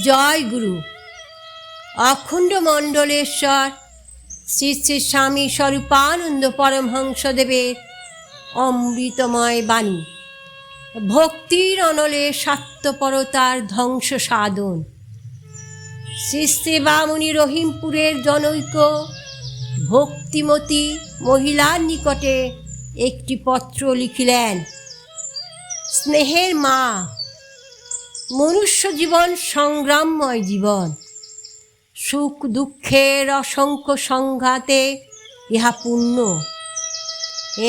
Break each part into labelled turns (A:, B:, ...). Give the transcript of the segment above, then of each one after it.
A: জয় গুরু। অখণ্ড মণ্ডলেশ্বর শ্রী শ্রী স্বামী স্বরূপানন্দ পরমহংসদেবের অমৃতময় বাণী। ভক্তির অনলে স্বার্থপরতার ধ্বংস সাধন। শ্রী শ্রী বামুনি রহিমপুরের জনৈক ভক্তিমতী মহিলার নিকটে একটি পত্র লিখিলেন। স্নেহের মা, মনুষ্য জীবন সংগ্রামময় জীবন। সুখ দুঃখের অসংখ্য সংঘাতে ইহা পূর্ণ।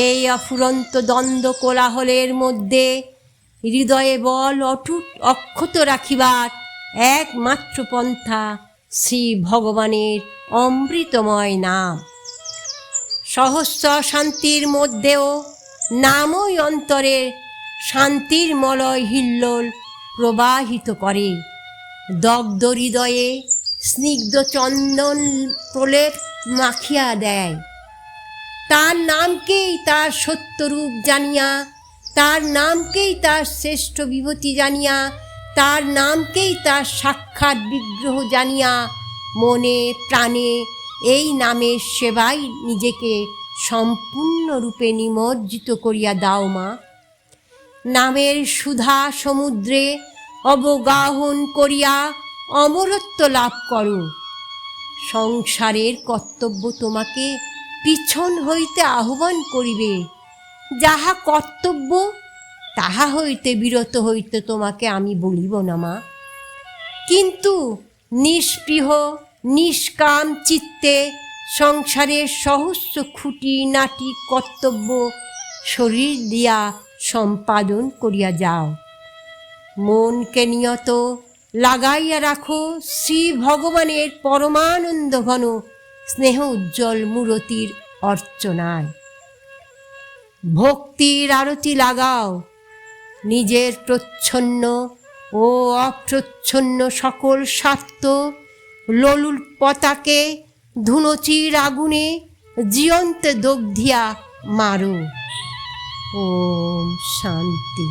A: এই অফুরন্ত দ্বন্দ্ব কোলাহলের মধ্যে হৃদয়ে বল অটুট অক্ষত রাখিবার একমাত্র পন্থা শ্রী ভগবানের অমৃতময় নাম। সহস্র শান্তির মধ্যেও নামই অন্তরের শান্তির মলয় হিল্লোল প্রবাহিত করে। দগ্ধ হৃদয়ে স্নিগ্ধ চন্দন প্রলেপ মাখিয়া দেয়। তার নামকেই তার সত্যরূপ জানিয়া, তার নামকেই তার শ্রেষ্ঠ বিভূতি জানিয়া, তার নামকেই তার সাক্ষাৎ বিগ্রহ জানিয়া মনে প্রাণে এই নামের সেবায় নিজেকে সম্পূর্ণরূপে নিমজ্জিত করিয়া দাও মা। নামের সুধা সমুদ্রে অবগাহন করিয়া অমরত্ব লাভ করো। সংসারের কর্তব্য তোমাকে পিছন হইতে আহ্বান করিবে। যাহা কর্তব্য তাহা হইতে বিরত হইতে তোমাকে আমি বলিব না মা, কিন্তু নিষ্পৃহ নিষ্কাম চিত্তে সংসারের সহস্র খুঁটিনাটি কর্তব্য শরীর দিয়া সম্পাদন করিয়া যাও। মনকে নিয়ত লাগাইয়া রাখো শ্রী ভগবানের পরমানন্দ ঘন স্নেহ উজ্জ্বল মূরতির অর্চনায়। ভক্তির আরতি লাগাও। নিজের প্রচ্ছন্ন ও অপ্রচ্ছন্ন সকল স্বার্থ লোলুপতাকে ধুনুচির আগুনে জীবন্তে দগ্ধিয়া মারো। ওম শান্তি।